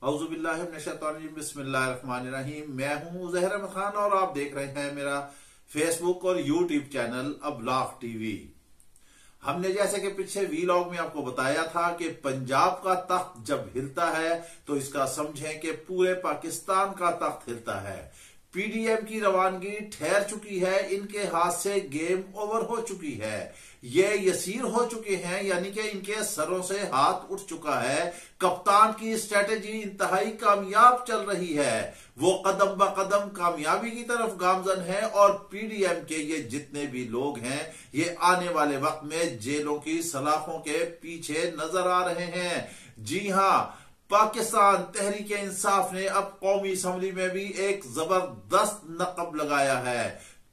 औज़ुबिल्लाहि मिनश्शैतानिर्रजीम बिस्मिल्लाहिर्रहमानिर्रहीम। मैं हूं ज़हर अहमद खान और आप देख रहे हैं मेरा फेसबुक और यूट्यूब चैनल अब्लाग टीवी। हमने जैसे कि पिछले वीलॉग में आपको बताया था कि पंजाब का तख्त जब हिलता है तो इसका समझें कि पूरे पाकिस्तान का तख्त हिलता है। पीडीएम की रवानगी ठहर चुकी है, इनके हाथ से गेम ओवर हो चुकी है, ये यसीर हो चुके हैं, यानी कि इनके सरों से हाथ उठ चुका है। कप्तान की स्ट्रेटेजी इंतहाई कामयाब चल रही है, वो कदम ब कदम कामयाबी की तरफ गामजन है और पीडीएम के ये जितने भी लोग हैं ये आने वाले वक्त में जेलों की सलाखों के पीछे नजर आ रहे हैं। जी हां, पाकिस्तान तहरीक इंसाफ ने अब कौमी असम्बली में भी एक जबरदस्त नकब लगाया है।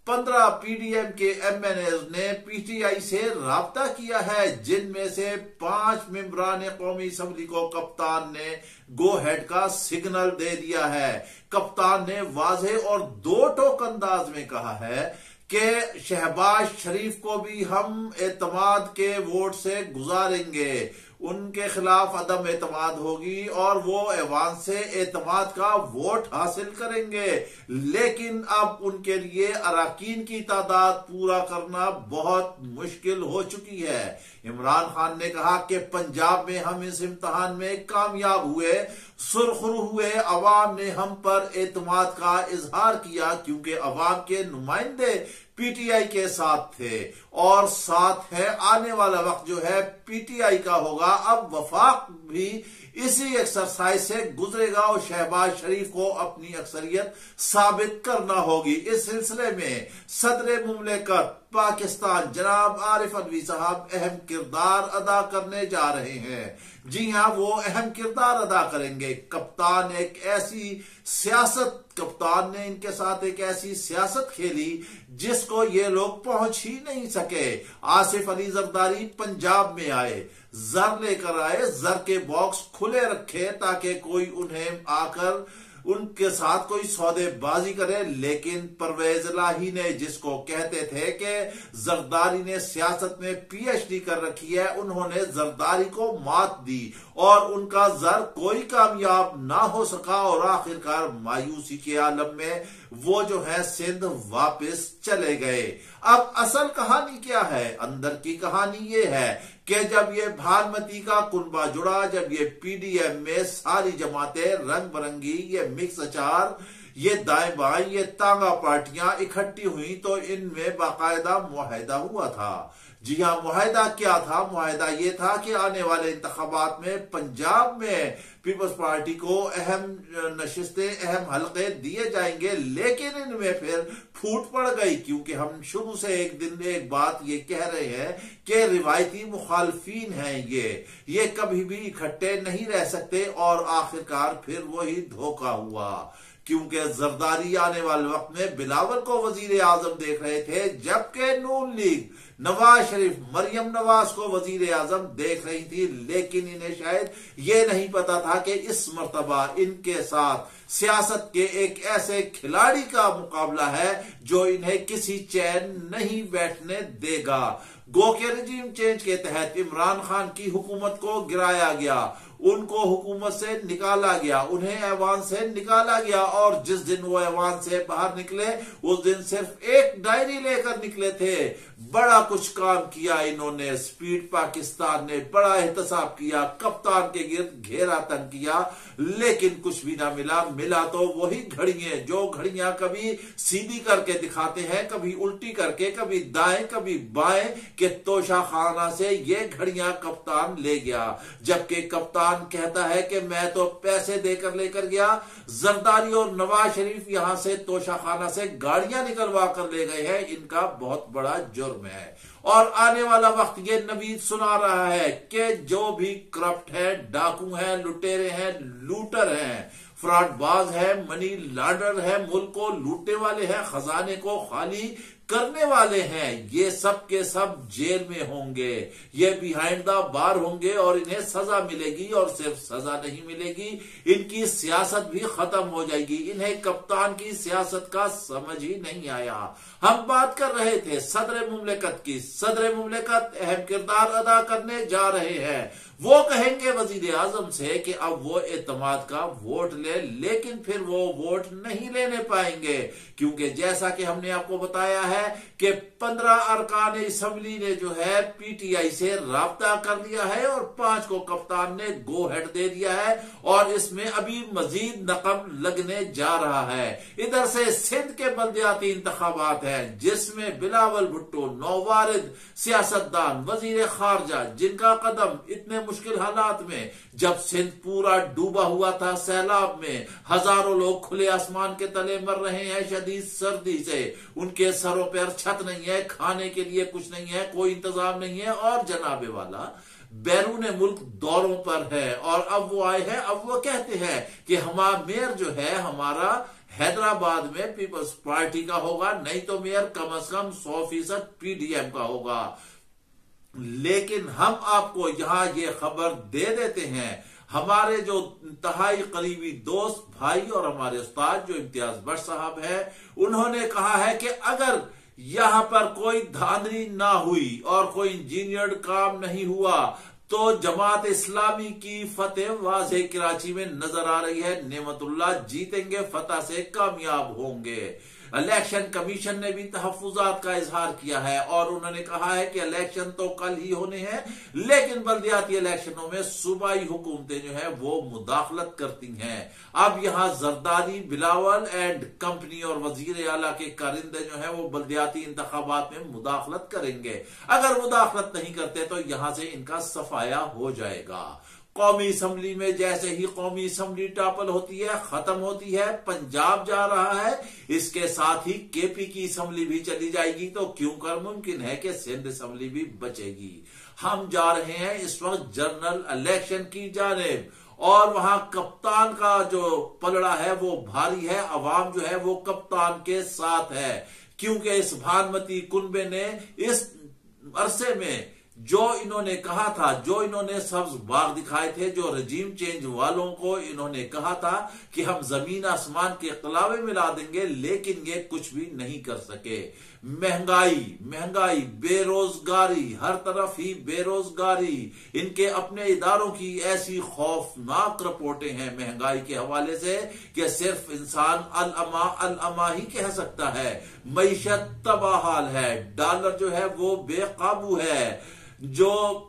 15 पीडीएम के एमएनए ने पीटीआई से राब्ता किया है, जिनमें से 5 मेंबरान कौमी असम्बली को कप्तान ने गो हेड का सिग्नल दे दिया है। कप्तान ने वाज़े और दो टोक अंदाज में कहा है कि शहबाज शरीफ को भी हम एतमाद के वोट से गुजारेंगे, उनके खिलाफ अदम एतमाद होगी और वो ऐवान से एतमाद का वोट हासिल करेंगे, लेकिन अब उनके लिए अराकीन की तादाद पूरा करना बहुत मुश्किल हो चुकी है। इमरान खान ने कहा कि पंजाब में हम इस इम्तिहान में कामयाब हुए, सुरखरू हुए, अवाम ने हम पर एतमाद का इजहार किया क्योंकि अवाम के नुमाइंदे पीटीआई के साथ थे और साथ है आने वाला वक्त जो है पीटीआई का होगा। अब वफाक भी इसी एक्सरसाइज से गुजरेगा और शहबाज शरीफ को अपनी अक्सरियत साबित करना होगी। इस सिलसिले में सदर मुमलिकत पाकिस्तान जनाब आरिफ अलवी साहब अहम किरदार अदा करने जा रहे हैं। जी हां, वो अहम किरदार अदा करेंगे। कप्तान ने इनके साथ एक ऐसी सियासत खेली जिसको ये लोग पहुंच ही नहीं सके। आसिफ अली जरदारी पंजाब में आए, जर लेकर आए, जर के बॉक्स खुले रखे ताकि कोई उन्हें आकर उनके साथ कोई सौदेबाजी करे, लेकिन परवेज इलाही ने, जिसको कहते थे कि जरदारी ने सियासत में पीएचडी कर रखी है, उन्होंने जरदारी को मात दी और उनका जर कोई कामयाब ना हो सका और आखिरकार मायूसी के आलम में वो जो है सिंध वापस चले गए। अब असल कहानी क्या है? अंदर की कहानी ये है कि जब ये भानुमती का कुनबा जुड़ा, जब ये पीडीएम में सारी जमातें रंग बरंगी, ये मिक्स अचार, ये दाएं बाएं, ये तांगा पार्टियां इकट्ठी हुई तो इनमें बाकायदा मुआहिदा हुआ था। जी हां, मुआहिदा क्या था? मुआहिदा ये था कि आने वाले इंतखाबात में पंजाब में पीपल्स पार्टी को अहम नशिस्तें, अहम हलके दिए जाएंगे, लेकिन इनमें फिर फूट पड़ गई क्योंकि हम शुरू से एक बात ये कह रहे हैं कि रिवायती मुखालफीन हैं, ये कभी भी इकट्ठे नहीं रह सकते और आखिरकार फिर वही धोखा हुआ क्योंकि जरदारी आने वाले वक्त में बिलावल को वजीर आजम देख रहे थे, जबकि नून लीग नवाज शरीफ मरियम नवाज को वजीर आजम देख रही थी, लेकिन इन्हें शायद ये नहीं पता था कि इस मर्तबा इनके साथ सियासत के एक ऐसे खिलाड़ी का मुकाबला है जो इन्हें किसी चैन नहीं बैठने देगा। गो के रजीम चेंज के तहत इमरान खान की हुकूमत को गिराया गया, उनको हुकूमत से निकाला गया, उन्हें ऐवान से निकाला गया और जिस दिन वो ऐवान से बाहर निकले उस दिन सिर्फ एक डायरी लेकर निकले थे। बड़ा कुछ काम किया इन्होंने, स्पीड पाकिस्तान ने बड़ा एहतसाब किया, कप्तान के गिर्द घेरा तंग किया, लेकिन कुछ भी ना मिला तो वही घड़ियां जो घड़ियां कभी सीधी करके दिखाते हैं, कभी उल्टी करके, कभी दाएं कभी बाएं, के तोशा खाना से ये घड़ियां कप्तान ले गया। जबकि कप्तान कहता है कि मैं तो पैसे देकर लेकर गया, जरदारी और नवाज शरीफ यहां से तोशा खाना से गाड़ियां निकलवा कर ले गए हैं, इनका बहुत बड़ा जुर्म है। और आने वाला वक्त ये नवीद सुना रहा है कि जो भी करप्ट है, डाकू हैं, लुटेरे हैं, लूटर हैं, फ्रॉडबाज है, मनी लॉन्डर है, मुल्क को लूटने वाले हैं, खजाने को खाली करने वाले हैं, ये सब के सब जेल में होंगे, ये बिहाइंड द बार होंगे और इन्हें सजा मिलेगी और सिर्फ सजा नहीं मिलेगी, इनकी सियासत भी खत्म हो जाएगी। इन्हें कप्तान की सियासत का समझ ही नहीं आया। हम बात कर रहे थे सदर मुमलिकत की, सदर मुमलिकत अहम किरदार अदा करने जा रहे हैं। वो कहेंगे वजीर आजम से कि अब वो एतमाद का वोट ले, लेकिन फिर वो वोट नहीं लेने पाएंगे, क्योंकि जैसा कि हमने आपको बताया है कि 15 अरकान असम्बली ने जो है पीटीआई से राब्ता कर लिया है और 5 को कप्तान ने गो हेड दे दिया है और इसमें अभी मजीद नकम लगने जा रहा है। इधर से सिंध के बल्दियाती इंतखाबात है जिसमें बिलावल भुट्टो, नौवारिद सियासतदान, वजीर खारजा, जिनका कदम इतने मुश्किल हालात में, जब सिंध पूरा डूबा हुआ था सैलाब में, हजारों लोग खुले आसमान के तले मर रहे हैं शदीद सर्दी से, उनके सरों पर छत नहीं है, खाने के लिए कुछ नहीं है, कोई इंतजाम नहीं है और जनाबे वाला बैरून मुल्क दौरों पर है। और अब वो आए हैं, अब वो कहते हैं कि हमारा मेयर जो है हमारा हैदराबाद में पीपल्स पार्टी का होगा, नहीं तो मेयर कम से कम 100% पीडीएम का होगा। लेकिन हम आपको यहां ये खबर दे देते हैं, हमारे जो इंतहाई करीबी दोस्त भाई और हमारे उस्ताद जो इम्तियाज भट्ट साहब है, उन्होंने कहा है कि अगर यहां पर कोई धांधली ना हुई और कोई इंजीनियर्ड काम नहीं हुआ तो जमात इस्लामी की फतेह वाज़े कराची में नजर आ रही है। नेमतुल्लाह जीतेंगे, फतह से कामयाब होंगे। इलेक्शन कमीशन ने भी तहफ्फुजात का इजहार किया है और उन्होंने कहा है कि इलेक्शन तो कल ही होने हैं, लेकिन बल्दियाती इलेक्शनों में सूबाई हुकूमतें जो है वो मुदाखलत करती हैं। अब यहां जरदारी, बिलावल एंड कंपनी और वजीर आला के कारिंदे जो है वो बल्दियाती इंतखाबात में मुदाखलत करेंगे। अगर मुदाखलत नहीं करते तो यहां से इनका सफाया हो जाएगा। कौमी असम्बली में जैसे ही कौमी असम्बली टॉपल होती है, खत्म होती है, पंजाब जा रहा है, इसके साथ ही केपी की असम्बली भी चली जाएगी, तो क्यों कर मुमकिन है कि सिंध असम्बली भी बचेगी। हम जा रहे हैं इस वक्त जनरल इलेक्शन की जानिब और वहां कप्तान का जो पलड़ा है वो भारी है, अवाम जो है वो कप्तान के साथ है, क्योंकि इस भानुमती कुनबे ने इस अरसे में जो इन्होंने कहा था, जो इन्होंने सब्ज बाग दिखाए थे, जो रजीम चेंज वालों को इन्होंने कहा था कि हम जमीन आसमान के कलावे मिला देंगे, लेकिन ये कुछ भी नहीं कर सके। महंगाई, बेरोजगारी, हर तरफ ही बेरोजगारी, इनके अपने इदारों की ऐसी खौफनाक रिपोर्टें हैं महंगाई के हवाले से कि सिर्फ इंसान अल अमा ही कह सकता है। मईशत तबाहाल है, डॉलर जो है वो बेकाबू है, जो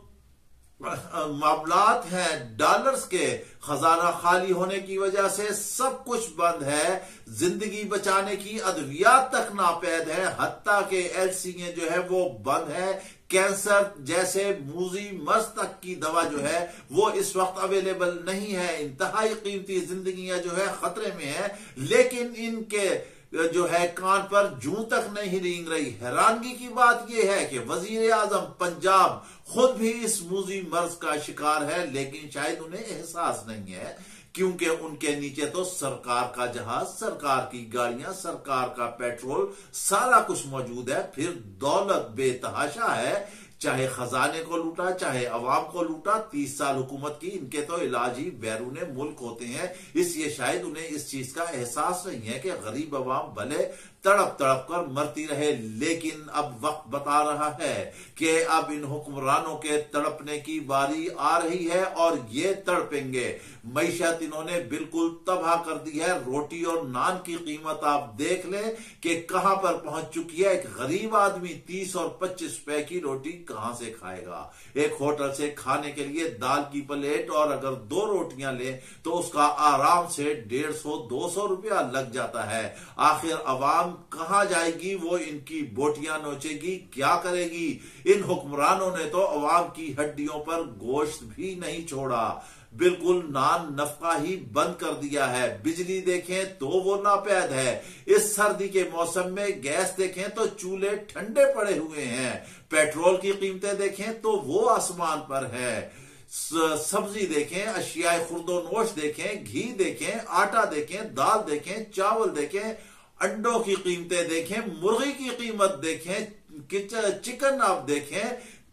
मामलात हैं डॉलर्स के खजाना खाली होने की वजह से सब कुछ बंद है, जिंदगी बचाने की अद्वियात तक नापैद है, हत्ता के एलसीए जो है वो बंद है, कैंसर जैसे मूजी मर्ज तक की दवा जो है वो इस वक्त अवेलेबल नहीं है। इंतहाई कीमती जिंदगियां जो है खतरे में है, लेकिन इनके जो है कान पर जूं तक नहीं रेंग रही। हैरानगी की बात यह है कि वजीर आजम पंजाब खुद भी इस मूजी मर्ज का शिकार है, लेकिन शायद उन्हें एहसास नहीं है, क्योंकि उनके नीचे तो सरकार का जहाज, सरकार की गाड़ियां, सरकार का पेट्रोल, सारा कुछ मौजूद है। फिर दौलत बेतहाशा है, चाहे खजाने को लूटा, चाहे अवाम को लूटा। 30 साल हुकूमत की, इनके तो इलाज ही बैरूने मुल्क होते हैं, इसलिए शायद उन्हें इस चीज का एहसास नहीं है कि गरीब अवाम भले तड़प तड़प कर मरती रहे, लेकिन अब वक्त बता रहा है कि अब इन हुक्मरानों के तड़पने की बारी आ रही है और ये तड़पेंगे। मईशत इन्होंने बिल्कुल तबाह कर दी है। रोटी और नान की कीमत आप देख लें कि कहां पर पहुंच चुकी है। एक गरीब आदमी 30 और 25 रुपए की रोटी कहां से खाएगा। एक होटल से खाने के लिए दाल की प्लेट और अगर 2 रोटियां ले तो उसका आराम से 150-200 रुपया लग जाता है। आखिर अवाम कहां जाएगी, वो इनकी बोटियां नोचेगी, क्या करेगी। इन हुक्मरानों ने तो अवाम की हड्डियों पर गोश्त भी नहीं छोड़ा, बिल्कुल नान नफका ही बंद कर दिया है। बिजली देखें तो वो नापैद है। इस सर्दी के मौसम में गैस देखें तो चूल्हे ठंडे पड़े हुए हैं। पेट्रोल की कीमतें देखें तो वो आसमान पर है। सब्जी देखें, अशियाए खुर्दोनोश देखें, घी देखें, आटा देखें, दाल देखें, चावल देखें, अंडों की कीमतें देखें, मुर्गी की कीमत देखें, चिकन आप देखें,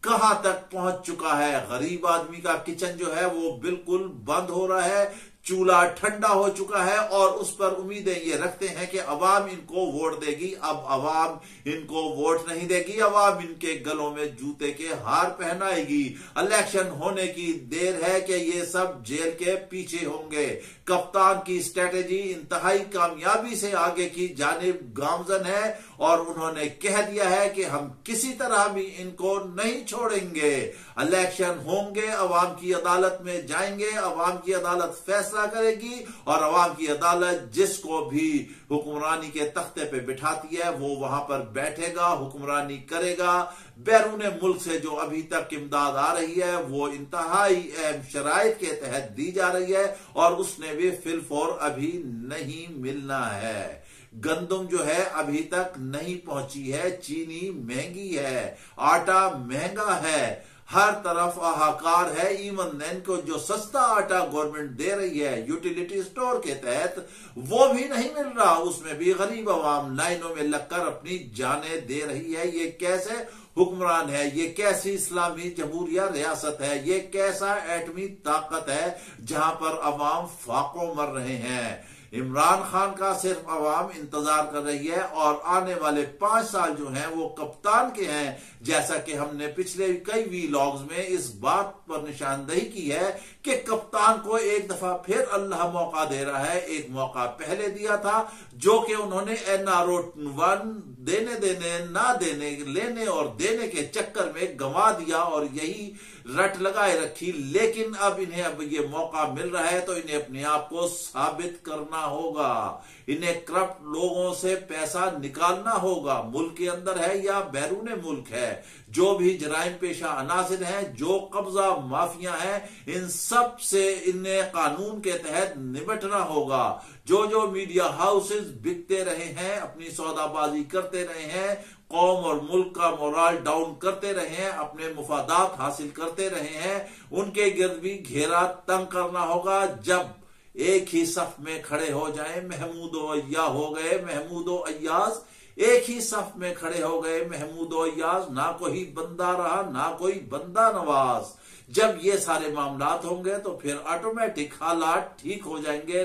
कहां तक पहुंच चुका है। गरीब आदमी का किचन जो है वो बिल्कुल बंद हो रहा है। चूल्हा ठंडा हो चुका है और उस पर उम्मीदें ये रखते हैं कि अवाम इनको वोट देगी। अब अवाम इनको वोट नहीं देगी, अवाम इनके गलों में जूते के हार पहनाएगी। इलेक्शन होने की देर है कि ये सब जेल के पीछे होंगे। कप्तान की स्ट्रेटेजी इंतहाई कामयाबी से आगे की जानिब गामजन है और उन्होंने कह दिया है कि हम किसी तरह भी इनको नहीं छोड़ेंगे। इलेक्शन होंगे, अवाम की अदालत में जाएंगे, अवाम की अदालत फैसला करेगी और अवाम की अदालत जिसको भी हुक्मरानी के तख्ते पे बिठाती है वो वहां पर बैठेगा, हुक्मरानी करेगा। बैरून मुल्क से जो अभी तक इमदाद आ रही है वो इंतहाई अहम शराइत के तहत दी जा रही है और उसने भी फिलफौर अभी नहीं मिलना है। गंदम जो है अभी तक नहीं पहुंची है, चीनी महंगी है, आटा महंगा है, हर तरफ हाहाकार है। इवन इनको जो सस्ता आटा गवर्नमेंट दे रही है यूटिलिटी स्टोर के तहत वो भी नहीं मिल रहा, उसमें भी गरीब अवाम लाइनों में लगकर अपनी जानें दे रही है। ये कैसे हुक्मरान है, ये कैसी इस्लामी जमहूरिया रियासत है, ये कैसा एटमी ताकत है जहां पर अवाम फाकों मर रहे हैं। इमरान खान का सिर्फ अवाम इंतजार कर रही है और आने वाले 5 साल जो हैं वो कप्तान के हैं। जैसा कि हमने पिछले कई वीलॉग्स में इस बात पर निशानदही की है कि कप्तान को एक दफा फिर अल्लाह मौका दे रहा है। एक मौका पहले दिया था जो कि उन्होंने NRO 1 देने ना देने, लेने और देने के चक्कर में गंवा दिया और यही रट लगाए रखी। लेकिन अब इन्हें अब ये मौका मिल रहा है तो इन्हें अपने आप को साबित करना होगा, इन्हें करप्ट लोगों से पैसा निकालना होगा। मुल्क के अंदर है या बैरून मुल्क है, जो भी जराइम पेशा अनासिर हैं, जो कब्जा माफिया हैं, इन सब से इन्हें कानून के तहत निपटना होगा। जो मीडिया हाउसेस बिकते रहे हैं, अपनी सौदाबाजी करते रहे हैं, कौम और मुल्क का मोराल डाउन करते रहे हैं, अपने मुफादात हासिल करते रहे हैं, उनके गिर्द भी घेरा तंग करना होगा। जब एक ही सफ में खड़े हो जाए, महमूदो अय्या हो गए, महमूदो अय्याज एक ही सफ में खड़े हो गए, महमूदो अय्याज, ना कोई बंदा रहा ना कोई बंदा नवाज। जब ये सारे मामलात होंगे तो फिर ऑटोमेटिक हालात ठीक हो जाएंगे।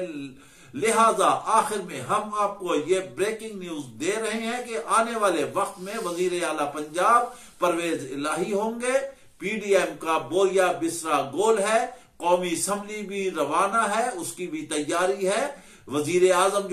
लिहाजा आखिर में हम आपको ये ब्रेकिंग न्यूज दे रहे हैं कि आने वाले वक्त में वजीर आला पंजाब परवेज इलाही होंगे। PDM का बोरिया बिसरा गोल है, कौमी असम्बली भी रवाना है, उसकी भी तैयारी है। वजीर आजम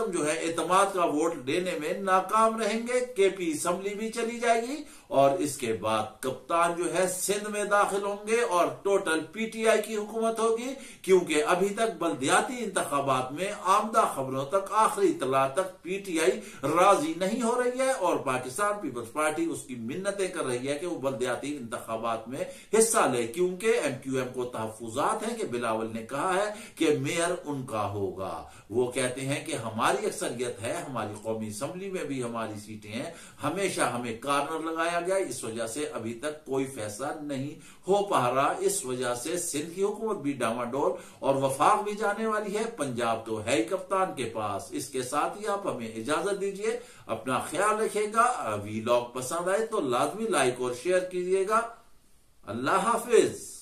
जो है एतमाद का वोट देने में नाकाम रहेंगे। KP असम्बली भी चली जाएगी और इसके बाद कप्तान जो है सिंध में दाखिल होंगे और टोटल PTI की हुकूमत होगी, क्योंकि अभी तक बल्दियाती इंतखाबात में आमदा खबरों तक, आखिरी इतला तक PTI राजी नहीं हो रही है और पाकिस्तान पीपल्स पार्टी उसकी मिन्नतें कर रही है कि वो बल्दियाती इंतखाबात में हिस्सा ले, क्योंकि MQM को तहफुजात है कि बिलावल ने कहा है कि मेयर उनका होगा। वो कहते हैं कि हमारी अक्सरियत है, हमारी कौमी असम्बली में भी हमारी सीटें हैं, हमेशा हमें कार्नर लगाया गया, इस वजह से अभी तक कोई फैसला नहीं हो पा रहा। इस वजह से सिंध की हुकूमत भी डामाडोल और वफाक भी जाने वाली है। पंजाब तो है ही कप्तान के पास। इसके साथ ही आप हमें इजाजत दीजिए, अपना ख्याल रखिएगा। वीलॉग पसंद आए तो लाजमी लाइक और शेयर कीजिएगा। अल्लाह हाफिज।